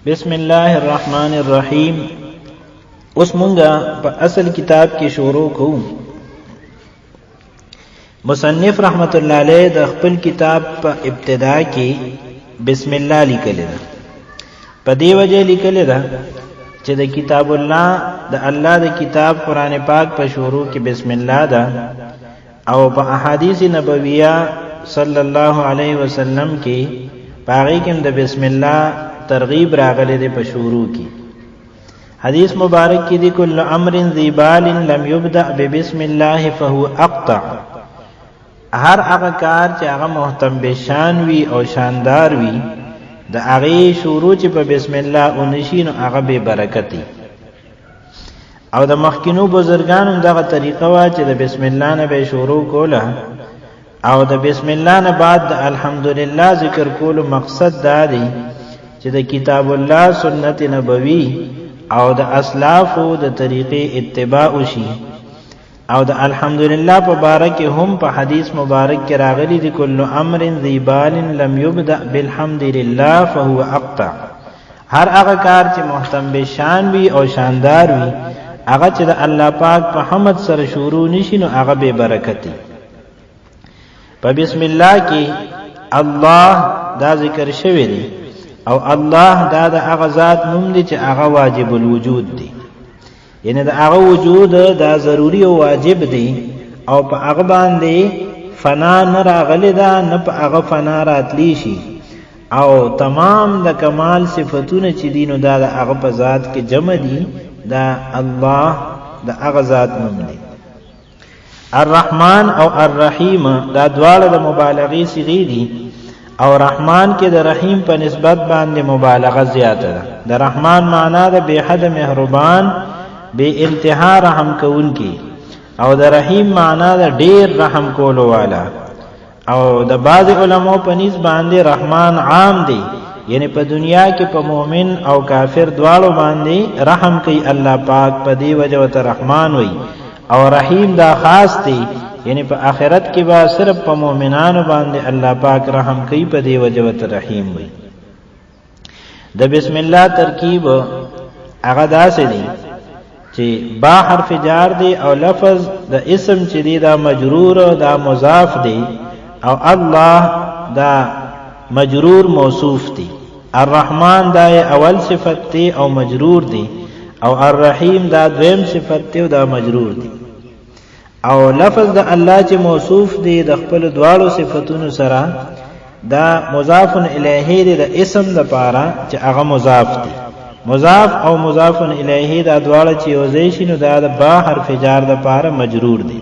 بسم الله الرحمن الرحیم. اوس مونږه په اصل کتاب کې شروع کوو. مصنف رحمت الله علیه د خپل کتاب په ابتدا کې بسم الله لیکل ده. په دې وجه لیکل ده چې د کتاب الله د الله د کتاب قران پاک په شروع کې بسم الله ده، او په احادیث نبویہ صلی الله علیه وسلم کې باقی کې د بسم الله ترغیب راغلی دی په شروع کې. حدیث مبارک کې دی کل امر ذی بال لم یبدأ ببسم الله فهو اقطع. هر هغه کار چې هغه محتم بشان وی او شاندار وی د هغه شروع چې په بسم الله اونشي نو هغه به برکت دی. او د مخکینو بزرګانو دغه طریقه وا چې د بسم الله نه به شروع کوله، او د بسم الله نه بعد د الحمدلله ذکر کولو مقصد دا دی چې د کتاب الله سنت نبوی او د اسلافو د طریقې اتباع وشي. او د الحمدلله په باره کې هم په حدیث مبارک کې راغلی دی کل امر ذی بال لم یبدأ بالحمد لله فهو اقطع. هر هغه کار چې محتم بشان وي او شاندار وي هغه چې د الله پاک په حمد سره شروع نشي نو هغه به برکت دی. په بسم الله کې الله دا ذکر شوی دی، او الله دا د هغه ذات نوم دی چې هغه واجب الوجود دی، یعنی د هغه وجود دا ضروری او واجب دی، او په هغه باندې فنا نه راغلی دا نه په هغه فنا راتلی شي. او تمام د کمال صفاتونه چې دینو دا د هغه په ذات کې جمع دي، دا الله د هغه ذات نوم دی. الرحمن او الرحیم دا دواړه د مبالغې صيغې دي، او رحمان کې د رحیم په نسبت باندې مبالغه زیاته ده. د رحمان معنا ده بے حد مهربان، بے انتها رحم کون کی، او د رحیم معنا ده ډیر رحم کولو والا. او د بعض علماء په نسبت باندې رحمان عام دی، یعنی په دنیا کې په مؤمن او کافر دواړو باندې رحم کوي الله پاک، په دی وجه ته رحمان وي. او رحیم دا خاص دی، یعنی په آخرت کې با صرف په مؤمنانو باندې الله پاک رحم کوي، په دی وجه ته رحیم وي. د بسم الله ترکیب هغه داسې دی چې با حرف جار دی، او لفظ د اسم چې دی دا مجرور دا مضاف دی، او الله دا مجرور موصوف دی. الرحمن دا اول صفت دی او مجرور دی، او الرحیم دا دویم صفت دی او دا مجرور دی. او لفظ د الله چې موصوف دی د خپل دواړو صفاتونو سره دا مضاف الیه دی د اسم د پاره چې هغه مضاف دی. مضاف او مضاف الیه دا دواړه چې یوځای شي نو دا د با حرف جار د پاره مجرور دی،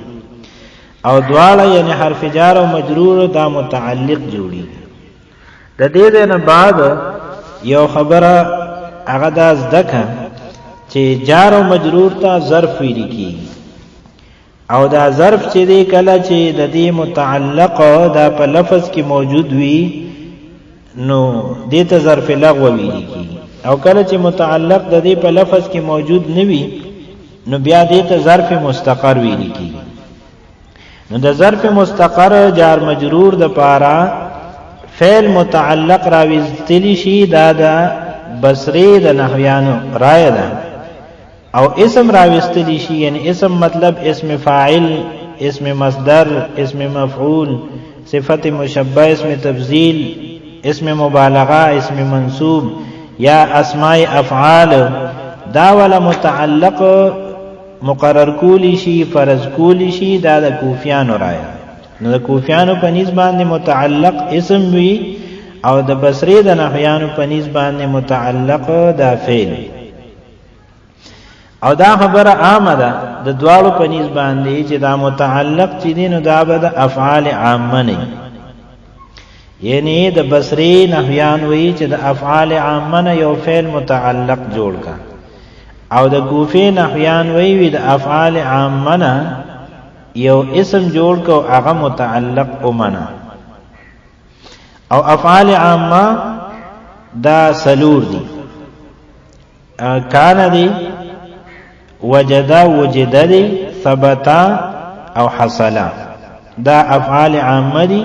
او دواړه یعنی حرف جار او مجرور دا متعلق جوړي. د دې نه بعد یو خبره هغه دا ځکه چې جار او مجرور ته ظرف ویل کیږي، او دا ظرف چې دی کله چې د دې متعلق دا په لفظ کې موجود وي نو دې ته ظرف لغو ویل کیږي، او کله چې متعلق د دې په لفظ کې موجود نه وي نو بیا دې ته ظرف مستقر ویل کیږي. نو د ظرف مستقر جار مجرور د پاره فعل متعلق راوستلی شي، دا د بصری د نحویانو رائے ده. او اسم راوستلی شي، یعنی اسم مطلب اسم فاعل، اسم مصدر، اسم مفعول، صفت مشبہ، اسم تفضیل، اسم مبالغہ، اسم منصوب، یا اسماء افعال دا ولا متعلق مقرر کولی شي، فرض کولی شي. دا د کوفیانو رائے. نو د کوفیانو په نسبت باندې متعلق اسم وی، او د بصری د نحویانو په نسبت باندې متعلق دا فعل. او دا خبره عامه ده د دواړو په نسبت باندې چې دا متعلق چې دي نو دا به د افعال عامه نه، یعنی د بصری نحویان وی چې د افعال عامه نه یو فعل متعلق جوړ کا، او د کوفی نحویان وی د افعال عامه نه یو اسم جوړ کو هغه متعلق اومنه. او افعال عامه دا سلور دي، کان دی، وجدا وجد دی، ثبتا او حصلا، دا افعال عامه دي.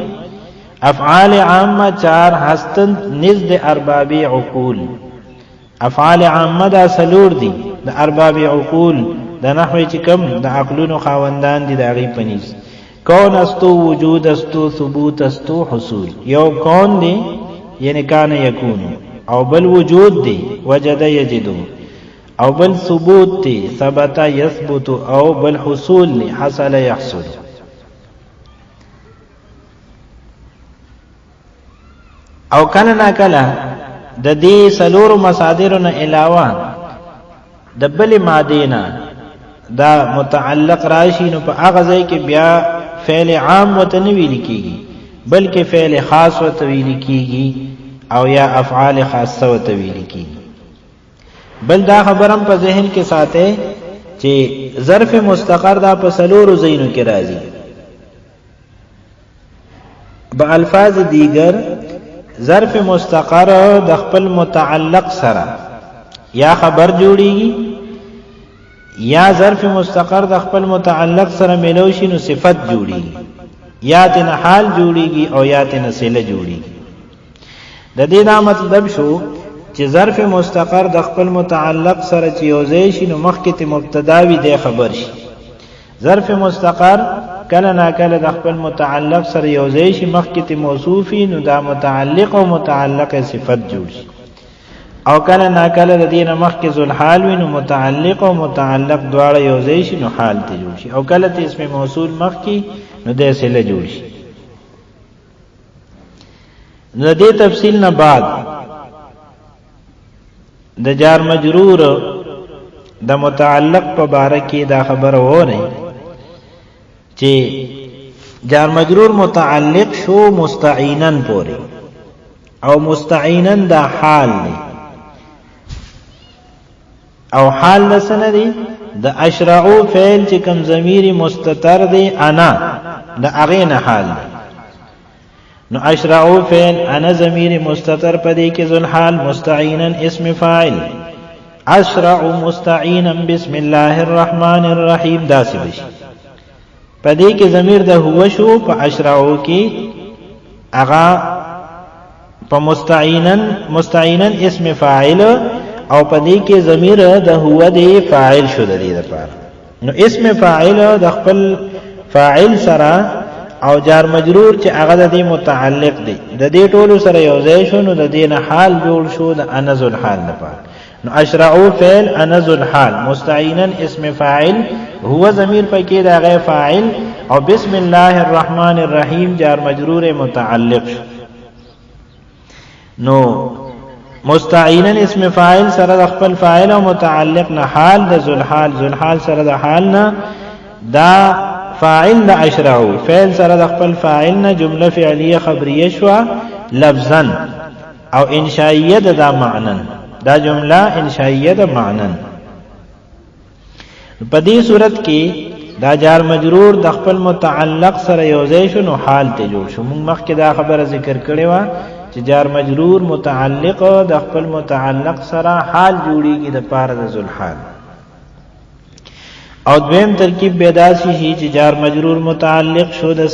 افعال عامه چار هستند نزد اربابی عقول، افعال عامه دا سلور دي د ارباب عقول د نحوی چې کم د عقلونو خاوندان دي د هغې پنیز کون استو وجود استو ثبوت استو حصول یو کون دی یعنی کان یکونو او بل وجود دی وجد یجدو او بل ثبوت دی ثبت یثبت او بل حصول دی حصل یحصل او کله نا کله د دې سلور مصادر نه علاوه د بل ماده نه دا متعلق راشي نو په هغه ځای کې بیا فعل عام وتنویل کیږي بلکې فعل خاص وتویل کیږي او یا افعال خاصه وتویل کیږي بل دا خبرم په ذهن کې ساته چې ظرف مستقر دا په سلور زینو کې راځي با الفاظ دیگر ظرف مستقر د خپل متعلق سره یا خبر جوړیږي یا ظرف مستقر د خپل متعلق سره ملوشي نو صفت جوړیږي یا تن حال جوړیږي او یا تن صله جوړیږي د دې دا مطلب شو چې ظرف مستقر د خپل متعلق سره چې یوځای شي نو مخکې ته مبتدا وي د خبر شي ظرف مستقر کله نا کله د خپل متعلق سره یوځای شي مخکې ته موصوفي نو دا متعلق او متعلق صفت جوړ شي او کله نا کله د دې نه مخکې ذل حال وي نو متعلق او متعلق دواړه یوځای شي نو حال ته جوړ شي او کله ته اسم موصول مخکې نو د صله جوړ شي نو دې تفصیل نه بعد د جار مجرور د متعلق په باره کې دا خبره وره چې جار مجرور متعلق شو مستعینن پوری او مستعینن دا حال دی او حال لسنه دی د اشرعو فعل چې کم ضمیر مستتر دی انا د اغین حال دی نو اشرعو فعل انا ضمیر مستتر پدې کې ذل حال مستعینن اسم فاعل اشرع مستعینا بسم الله الرحمن الرحیم دا سی بشي پدې کې ضمیر د هو شو په اشرعو کې اغا په مستعینن اسم فاعل او پدې کې ضمیر د هو دی فاعل شو د دې لپاره نو اسم فاعل د خپل فاعل سره او جار مجرور چې هغه د متعلق دی د دې ټولو سره یوځای شو نو د دې نه حال جوړ شو د انذ الحال لپاره نو اشرعو فعل انذ الحال مستعینا اسم فاعل هو ضمیر پکې دا غیر فاعل او بسم الله الرحمن الرحیم جار مجرور متعلق شو نو مستعینا اسم فاعل سره د خپل فاعل او متعلق نه حال د ذل حال سره د حال نه دا فاعل د اشرعو فعل سره د خپل فاعل نه جمله فعلیه خبریه شو لفظا او انشائیه د معنن دا جمله انشائیه د معنن په دې صورت کې دا جار مجرور د خپل متعلق سره یوځای شو نو حال ته جوړ شو موږ مخکې دا خبره ذکر کړې و چې جار مجرور متعلق د خپل متعلق سره حال جوړیږي د پاره د ذل حال او دویم ترکیب بیداسی شي چې جار مجرور متعلق شو د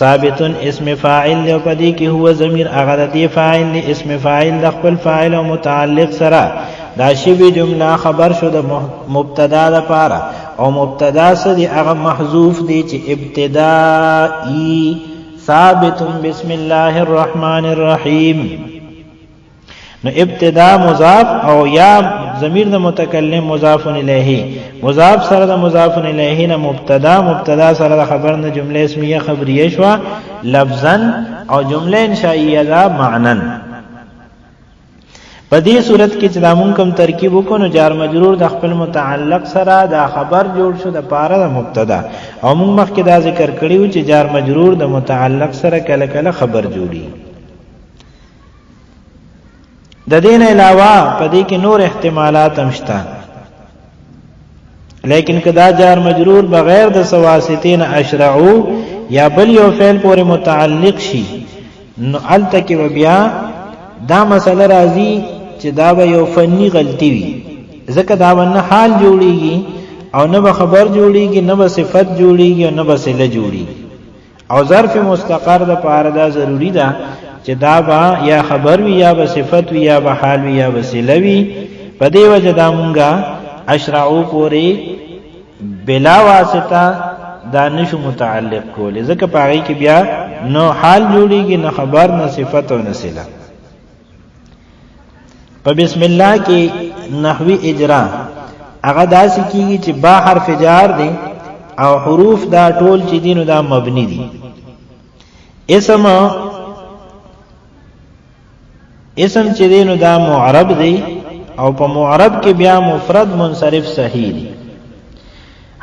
ثابتن اسم فاعل له پدې کې هو ضمیر هغه د فاعل له اسم فاعل د خپل فاعل او متعلق سره دا شی جمله خبر شو د مبتدا لپاره او مبتدا سره هغه محذوف دی چې ابتدائی ثابت بسم الله الرحمن الرحیم نو ابتدا مضاف او یا ضمیر د متکلم مضاف الیه مضاف سره د مضاف الیه نه مبتدا سره د خبر نه جمله اسمیه خبریه شو لفظا او جمله انشائیه دا معنن په دې صورت کې چې دا مونږ کوم ترکیب وکړو جار مجرور د خپل متعلق سره دا خبر جوړ شو د پاره د مبتدا او مونږ مخکې دا ذکر کړیو چې جار مجرور د متعلق سره کله کله خبر جوړي د دین علاوه پدې کې نور احتمالات هم شته لیکن کدا جار مجرور بغیر د سواسطین اشرعو یا بل یو فعل پورې متعلق شي نو التکی و بیا دا مسله راځي چې دا به یو فنی غلطی وي ځکه دا ونه حال جوړیږي او نه به خبر جوړیږي نه به صفت جوړیږي او نه به صله جوړیږي او ظرف مستقر د پاره دا ضروری ده چې دا با یا خبر وی یا به صفت وی یا به حال وی یا وسیله وی. په دې وجه دا مونږه اشرعو پوری بلا واسطه دا نشو متعلق کولی، ځکه په هغې کې بیا نو حال جوړیږي، نه خبر، نه صفت او نه صله. په بسم الله کې نحوی اجرا هغه داسې کېږي چې با حرف جار دی او حروف دا ټول چې دي نو دا مبني دي. اسم چې دی نو دا معرب دی او په معرب کې بیا مفرد منصرف صحیح دی.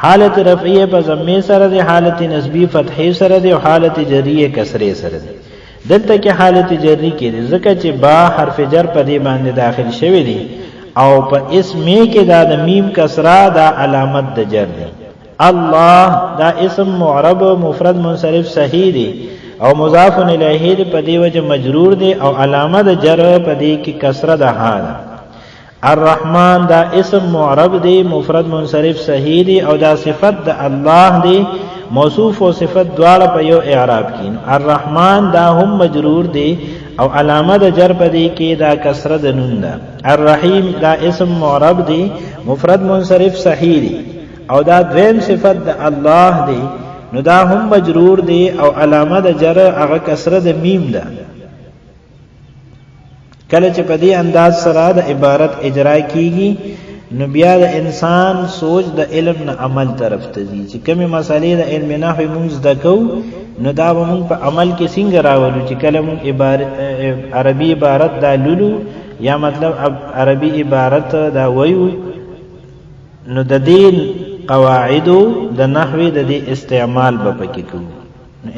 حالت رفعیه په ضمه سره دی، حالت نسبی فتحې سره دی او حالت جریه کسره سره دی. دلته کې حالت جری کې دی ځکه چې با حرف جر په دې باندې داخل شوی دی او په اسمه کې دا د میم کسره دا علامت د جر دی. الله دا اسم معرب مفرد منصرف صحیح دی او مضاف الیه دی، په دې وجه مجرور دی او علامه د جر په دې کې کسره ده ها ده. الرحمن دا اسم معرب دی مفرد منصرف صحیح دی او دا صفت د الله دی، موصوف او صفت دواړه په یو اعراب کې. الرحمن دا هم مجرور دی او علامه د جر په دې کې دا کسره د نون ده. الرحیم دا اسم معرب دی مفرد منصرف صحیح دی او دا دویم صفت د الله دی، نو دا هم مجرور دی او علامه د جر هغه کسره د میم ده. کله چې په دې انداز سره د عبارت اجرا کیږي نو بیا د انسان سوچ د علم نه عمل طرف ته ځي، چې کومې مسالې د علم نحو مونږ زده کوو نو دا به مونږ په عمل کې څنګه راولو. چې کله مونږ عربي عبارت دا لولو یا مطلب عربي عبارت دا وایو نو د دې قواعدو د نحوی د دې استعمال به پکې کوو.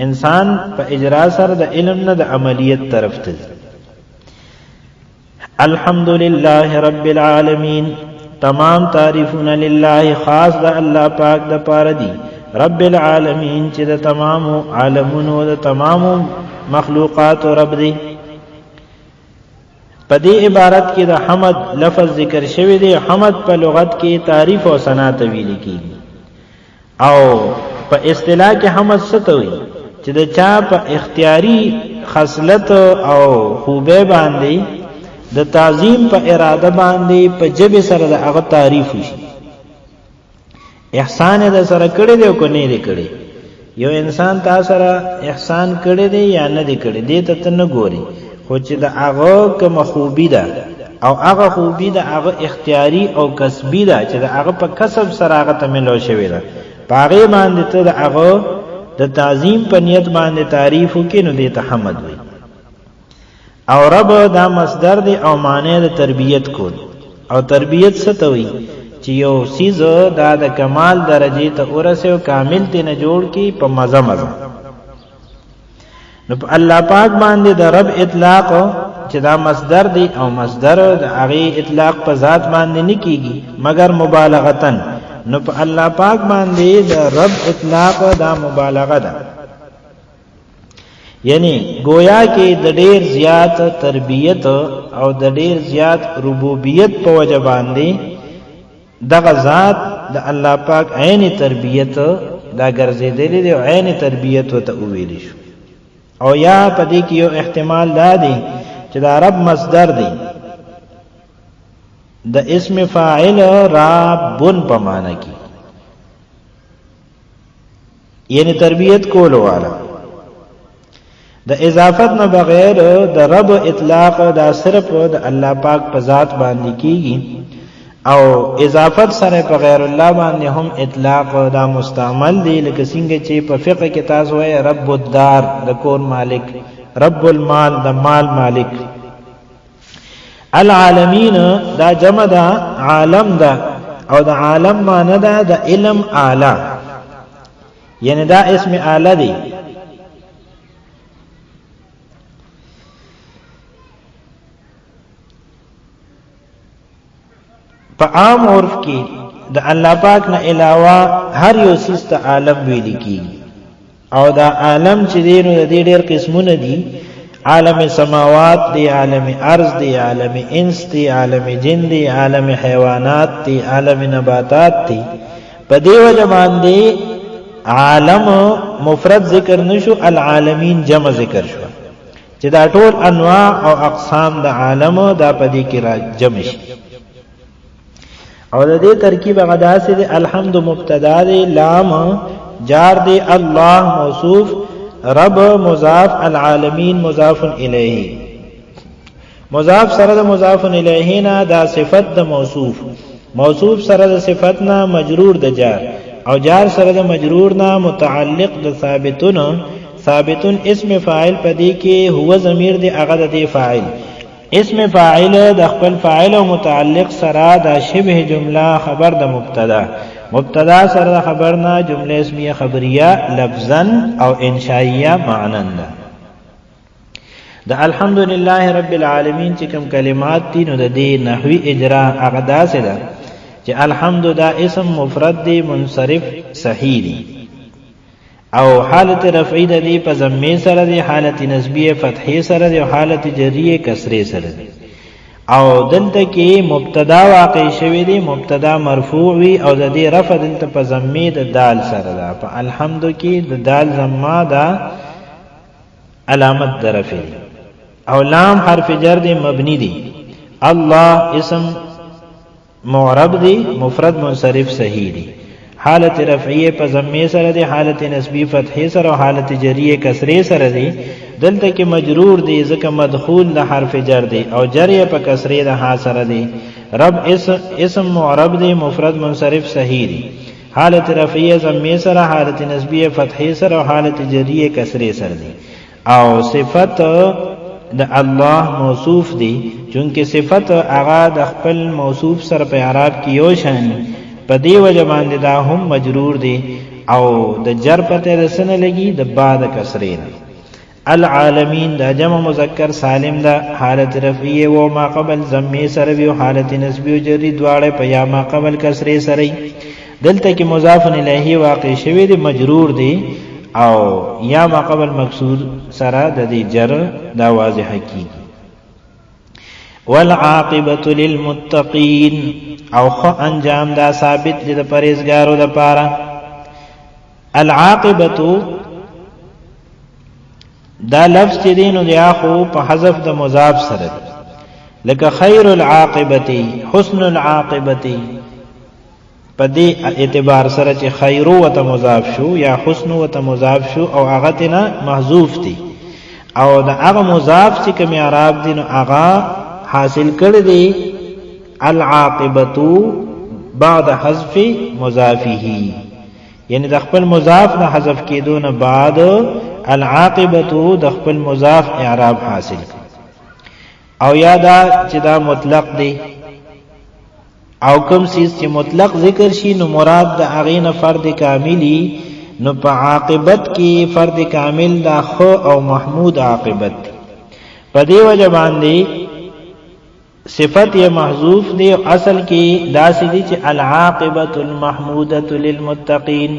انسان په اجرا سره د علم نه د عملیت طرف ته ځي. الحمدللہ رب العالمین، تمام تعریفون للہ خاص دا اللہ پاک دا پار دی، رب العالمین چې د تمام عالمونو د تمام مخلوقات رب دی. په دې عبارت کې د حمد لفظ ذکر شوی دی. حمد په لغت کې تعریف او ثنا ته ویل کیږي او په اصطلاح کې حمد څه ته وایي چې د چا په اختیاري خصلت او خوبه باندې د تعظیم په اراده باندې په جبه سره د هغه تعریف وشي. احسان د سره کړی دی او کو نه دی کړی. یو انسان تا سره احسان کړی دی یا نه دی کړی دی ته نه ګوري، خو چې د هغه کوم خوبی ده او هغه خوبی د هغه اختیاري او کسبی ده چې د هغه په کسب سره هغه ته ملو شوی ده، په هغې باندې ته د هغه د تعظیم په نیت باندې تعریف وکړي نو دې ته حمد وایي. او رب دا مصدر دی او معنی د تربیت کول. او تربیت څه ته وایي چې یو سیز دا د کمال درجه ته ورسې او کامل تی نه جوړ کی په مزه مزه. نو په الله پاک باندې د رب اطلاق چې دا مصدر دی او مصدر د هغې اطلاق په ذات باندې نه کیږي مگر مبالغتن. نو په الله پاک باندې د رب اطلاق دا مبالغه ده، یعنی گویا کې د ډیر زیات تربیت او د ډیر زیات ربوبیت په وجه باندې دغه ذات د الله پاک عین تربیت دا ګرځېدلی دی او عین تربیت ورته وویلی شو. او یا په دې کې یو احتمال دا دی چې دا رب مصدر دی د اسم فاعل ربن په معنی کې، یعنی تربیت کولو والا. د اضافت نه بغیر د رب اطلاق دا صرف د الله پاک په ذات باندې کیږي او اضافت سره په غیر الله باندې هم اطلاق دا مستعمل دی، لکه څنګه چې په فقه کې تاسو وایي رب الدار د کور مالک، رب المال د مال مالک. العالمین دا جمع دا عالم دا او د عالم معنی دا د علم اعلی، یعنی دا اسم اعلی دی. په عام عرف کې د الله پاک نه علاوه هر یو سیز ته عالم ویل کیږي او دا عالم چې دی نو د ډېر قسمونه دي. عالم سماوات دی، عالم ارض دی، عالم انس دی، عالم جن دی، عالم حیوانات دی، عالم نباتات دی. په دې وجه باندې عالم مفرد ذکر نشو، العالمین جمع ذکر شو. چې دا ټول انواع او اقسام د عالم دا پدې کې را جمع شي. او د دې ترکیب غدا سي الحمد مبتدا دی، لام جار دی، الله موصوف، رب مضاف، العالمین مضاف الیه. مضاف سره د مضاف الیه نه دا صفت د موصوف، موصوف سره د صفت نه مجرور د جار، او جار سره د مجرور نه متعلق د ثابتون. ثابتون اسم فاعل پدې کې هو ضمیر دی هغه د فاعل. اسم فاعل د خپل فاعل او متعلق سره د شبه جمله خبر د مبتدا، مبتدا سره د خبر نه جمله اسمیه خبریه لفظا او انشائیه معنا ده. د الحمدلله رب العالمین چې کوم کلمات دي نو د دې نحوی اجرا هغه داسې ده چې الحمد دا اسم مفرد دی منصرف صحیح دی، او حالت رفعی د دې په ضمه سره دی، حالت نسبیه فتحه سره دی، او حالت جریه کسره سره دی. او دلته کې مبتدا واقع شوی دی، مبتدا مرفوع وی او د دې رفع دلته په ضمه د دال سره ده. په الحمد کې د دال ضمه دا علامت درفه دی، او لام حرف جر دی مبنی دی. الله اسم معرب دی مفرد منصرف صحیح دی، حالت رفعیه په ضمه سره دی، حالت نسبی فتحه سره او حالت جریه کسره سره دی. دلته کې مجرور دی ځکه مدخول د حرف جر دی، او جریه په کسره د ها سره دی. رب اسم معرب دی مفرد منصرف صحیح دی، حالت رفعیه ضمه سره، حالت نسبی فتحه سره او حالت جریه کسره سره دی. او صفت د الله موصوف دی، چونکه صفت هغه د خپل موصوف سره په اعراب کې یو شان په دی وجه باندې دا هم مجرور دی، او د جر پته رسنه لګي د بعد کسرین. العالمین دا جمع مذکر سالم دا، حالت رفعیه و ما قبل ضمه سره وی، حالت نسبی او جری دواړه په یا ما قبل کسره سره. دلته کې مضاف الیه واقع شوی دی مجرور دی، او یا ما قبل مکسور سره د دې جر دا واضح کیږي. والعاقبۃ للمتقین، او خو انجام دا ثابت دي د پرهیزګارو لپاره. العاقبۃ دا لفظ چې دینو دی خو په حذف د مضاف سره، لکه خیر العاقبۃ، حسن العاقبۃ، په دې اعتبار سره چې خیر و مضاف شو یا حسن و مضاف شو او هغه تنه محذوف دي، او دا هغه مضاف چې کوم اعراب دي نو هغه حاصل کړی دی العاقبۃ بعد حذف مضافه، یعنی د خپل مضاف نه حذف کېدو نه بعد العاقبۃ د خپل مضاف اعراب حاصل کړ. او یادا چې دا مطلق دی، او کوم سیز چې مطلق ذکر شي نو مراد د هغې نه فرد کاملی، نو په عاقبت کې فرد کامل دا خو او محمود عاقبت دی. په دې وجه باندې صفت یہ محذوف دی، اصل کی داسې دی چې العاقبۃ المحمودۃ للمتقین،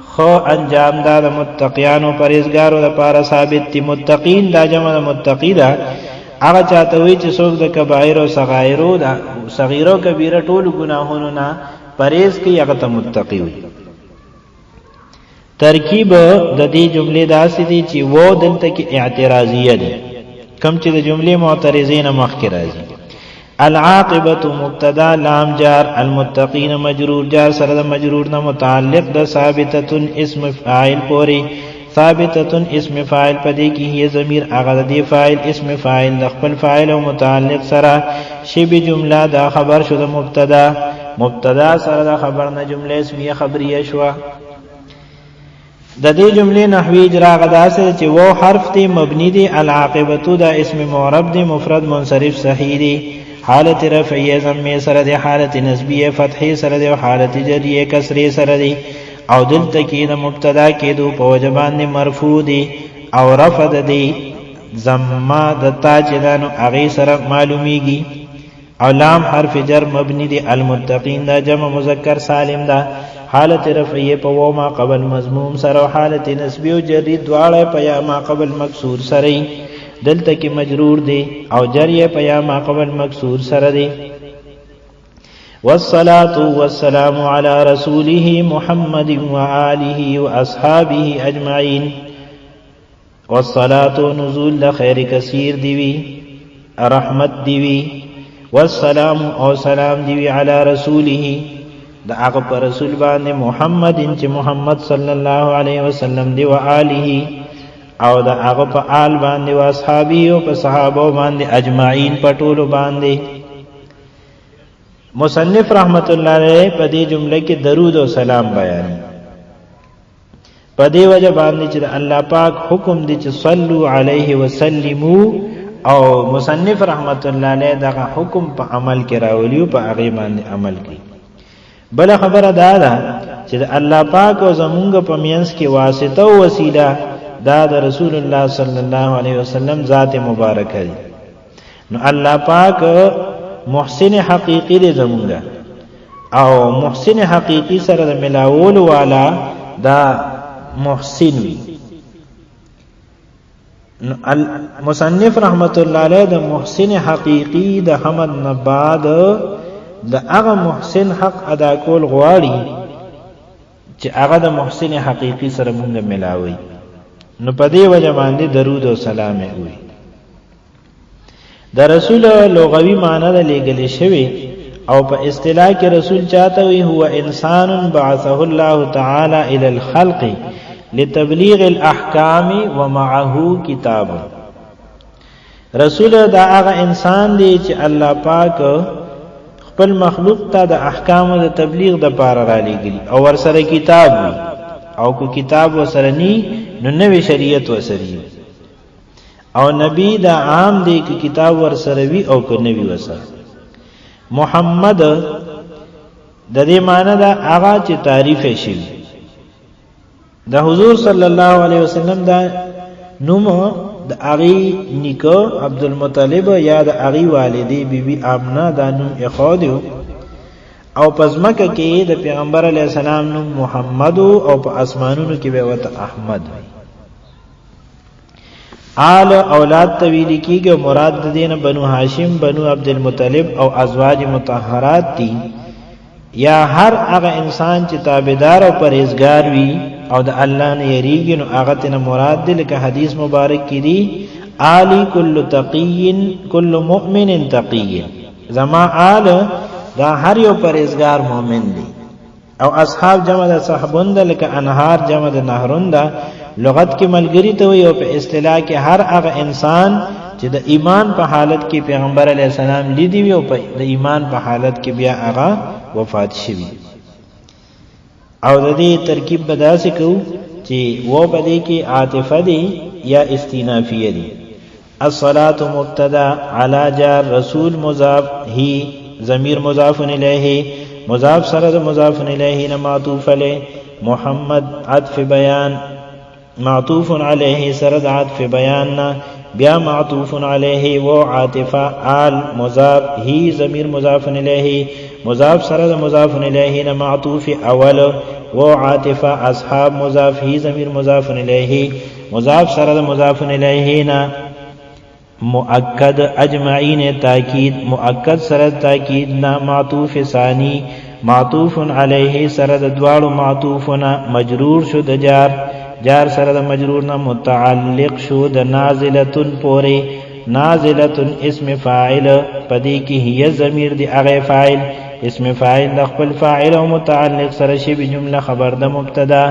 خو انجام دا د متقیانو پرهیزګارو لپاره ثابت دی. متقین دا جمع د متقی ده، هغه چاته وی چې څوک د کبایر او صغائرو دا صغیرو کبیره ټول ګناهونو نه پرهیز کوي، هغه ته متقی وي. ترکیب د دې جملې داسې دی چې و دلته کې اعتراضیه ده، کم چې د جملې معترضین مخکې راځي. العاقبۃ مبتدا لام جار، المتقین مجرور جار سره د مجرور نه متعلق د ثابتۃ اسم فاعل پوری. ثابتۃ اسم فاعل پدې کې هي ضمیر هغه د فاعل اسم فاعل د خپل فاعل او متعلق سره شبه جمله دا خبر شو د مبتدا، مبتدا سره د خبر نه جمله اسمیه خبریه شو. د دې جملې نحوی اجرا غدا سره چې و حرف دی مبنی دی، العاقبۃ دا اسم معرب دی مفرد منصرف صحیح دی، حالت رفعیه ضمه سره دی، حالت نسبیه فتحه سره دی، او حالت جریه کسره سره دی. او دلته کې د مبتدا کېدو په وجه باندې مرفوع دی، او رفع دی ضمه د تا چې دا نو هغې سره معلومیږي. او لام حرف جر مبنی دی، المتقین دا جمع مذکر سالم دا، حالت رفعیه په و ما قبل مضموم سره، او حالت نسبی او جری دواړه په یا ما قبل مکسور سره. دلته کې مجرور دی او جریه په یا ما قبل مکسور سره دی. والصلاة والسلام على رسوله محمد وآله وأصحابه أجمعين. والصلاة نزول د خیر کثیر دیوی رحمت دیوی والسلام او سلام دیوی علی رسوله دا هغه پر رسول باندې محمد چې محمد صلی الله علیه وسلم دی، و آله او دا هغه په آل باندې، و اصحابہ او په صحابه باندې، اجمعین په ټولو باندې. مصنف رحمت الله علیه په دې جمله کې درود او سلام بیان په دې وجه باندې چې الله پاک حکم دی چې صلو علیه وسلمو، او مصنف رحمت الله علیه دغه حکم په عمل کې راولیو، په هغه باندې عمل کوي. بل خبره دا ده چې الله پاک او زمونږ په مینس کې واسطه او وسیله دا د رسول الله صلی الله علیه وسلم ذات مبارکه دی. نو الله پاک محسن حقیقی دی زمونږ، او محسن حقیقی سره د ملاول والا دا محسن وی. مصنف رحمت الله علیه د محسن حقیقی د حمد نه بعد د هغه محسن حق ادا کول غواړي چې هغه د محسن حقیقی سره مونږ ملاوي. نو په دې وجه باندې درود او سلام وي. د رسول لغوي معنی د لګل شوی، او په اصطلاح کې رسول چاته وي هو انسان بعثه الله تعالی الى الخلق لتبلیغ الاحکام ومعه کتاب. رسول دا هغه انسان دی چې الله پاک خپل مخلوق ته د احکام د تبلیغ د پاره را لېږي، او ورسره کتاب وي، او کو کتاب ورسره ني نو نوې شریعت ورسره، او نبی دا عام دی چې کتاب ورسره وي او کو نوې ورسره. محمد د دې معنی دا هغه چې تعریف شي د حضور صلی الله علیه وسلم دا نوم د اغي نیکو عبد المطلب یا د اغي والدی بی بی آمنه دا نوم اخادیو، او پزمکه کې د پیغمبر علیه السلام نوم محمد، او په اسمانونو کې به وته احمد وي. آل اولاد طویل کیږي، مراد د دین بنو هاشم، بنو عبد المطلب او ازواج مطهرات دي، یا هر هغه انسان چې تابعدار او پرهیزګار وي او د الله نه یریږي، نو هغه ته مراد دی. لکه حدیث مبارک کې دی آلی کل تقی کل مؤمن تقی، زما آل دا هر یو پرهیزګار مؤمن دی. او اصحاب جمع د صحابون ده، لکه انهار جمع د نهرون ده. لغت کې ملګری ته وي، او په اصطلاح کې هر هغه انسان چې د ایمان په حالت کې پیغمبر علیه السلام لیدي وي، او د ایمان په حالت کې بیا هغه وفات شوی. او د دې ترکیب بداسې کوو چې و په دې کې عاطفه دی یا استینافیه دی. الصلاة مبتدا علی جار، رسول مضاف، هی ضمیر مضاف الیه، مضاف سره د مضاف الیه نه معطوف علیه. محمد عطف بیان، معطوف علیه سره د عطف بیان نه بیا معطوف علیه، و عاطفه آل مضاف، هی ضمیر مضاف الیه، مضاف سره د مضاف الیه نه معطوف اول، و عاطفه اصحاب مضاف، هی ضمیر مضاف الیه، مضاف سره د مضاف الیه نه مؤکد اجمعین تاکید، مؤکد سره تاکید نه معطوف ثانی، معطوف علیه سره د دواړو معطوفنا مجرور شو د جار، جار سره د مجرور نه متعلق شو د نازلتن پوری. نازلتن اسم فاعل، پدې کې هي ضمیر دی هغه فاعل، اسم فاعل د خپل فاعل او متعلق سره شی به جمله خبر د مبتدا،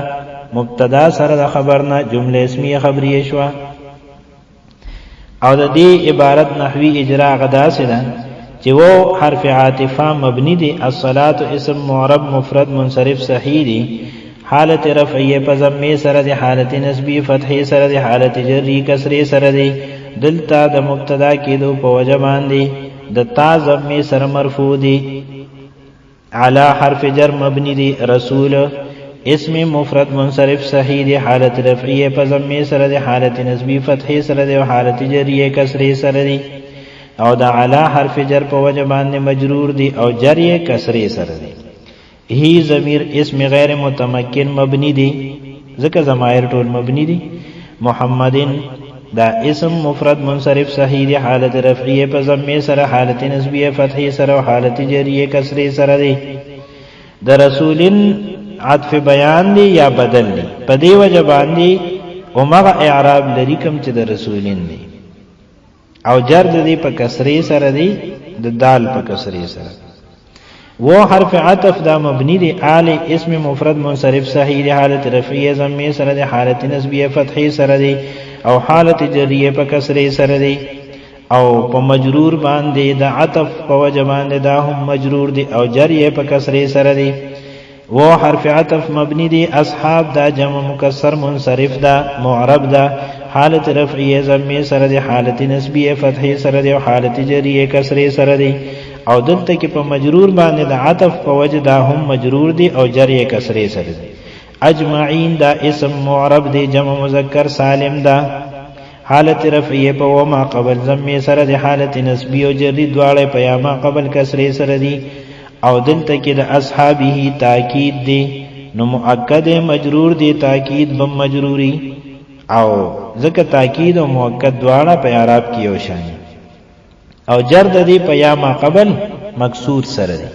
مبتدا سره د خبر نه جمله اسمیه خبریه شو. او د دې عبارت نحوی اجرا غدا سره چې وو حرف عاطفه مبنی دی، الصلاة اسم معرب مفرد منصرف صحیح دی، حالت رفعیه په ضمه سره دی، حالت نسبی فتحه سره دی، حالت جری کسره سره دی. دلتا د مبتدا کېدو په وجه باندې د تا ضمه سره مرفوع دی. علی حرف جر مبنی دی، رسول اسم مفرد منصرف صحیح دی، حالت رفعیه په ضمه سره دی، حالت نسبی فتحه سره دی، او حالت جری کسره سره دی. او د علی حرف جر په وجه باندې مجرور دی، او جری کسره سره دی. هی ضمیر اسم غیر متمکن مبنی دی، ذکر ضمائر ټول مبنی دی. محمدن دا اسم مفرد منصرف صحیح دی، حالت رفعیه په ضمه سره، حالت نسبیه فتحه سره، او حالت جریه کسره سره دی. د رسولن عطف بیان دی یا بدل دی، په دی وجه باندې او مغه اعراب لري کوم چې د رسولین دی او جر د دې په کسری سره دی د دال په کسری سره وہ حرف عطف دا مبنی دی آل اسم مفرد منصرف صحیح دی حالت رفعی ضمی سره دی حالت نسبی فتحی سره دی او حالت جریه په کسری سره دی او په مجرور باندې دا عطف په وجه باندې دا هم مجرور دی او جریه په کسری سره دی وہ حرف عطف مبنی دی اصحاب دا جمع مکسر منصرف دا معرب دا حالت رفعی ضمی سره دی حالت نسبی فتحی سره دی او حالت جریه کسری سره دی او دلته کې په مجرور باندې د عطف په وجه دا هم مجرور دی او جری کسری سره دی اجمعین دا اسم معرب دی جمع مذکر سالم دا حالت رفعیه په وما قبل ضمه سره دی حالت نسبی او جری دواړه په یا ما قبل کسری سره دی او دلته کې د اصحابه تاکید دی نو مؤکد مجرور دی تاکید بم مجروری او ځکه تاکید او مؤکد دواړه په اعراب کې یو شان او جر د دې په یا ما قبل مکسور سره دی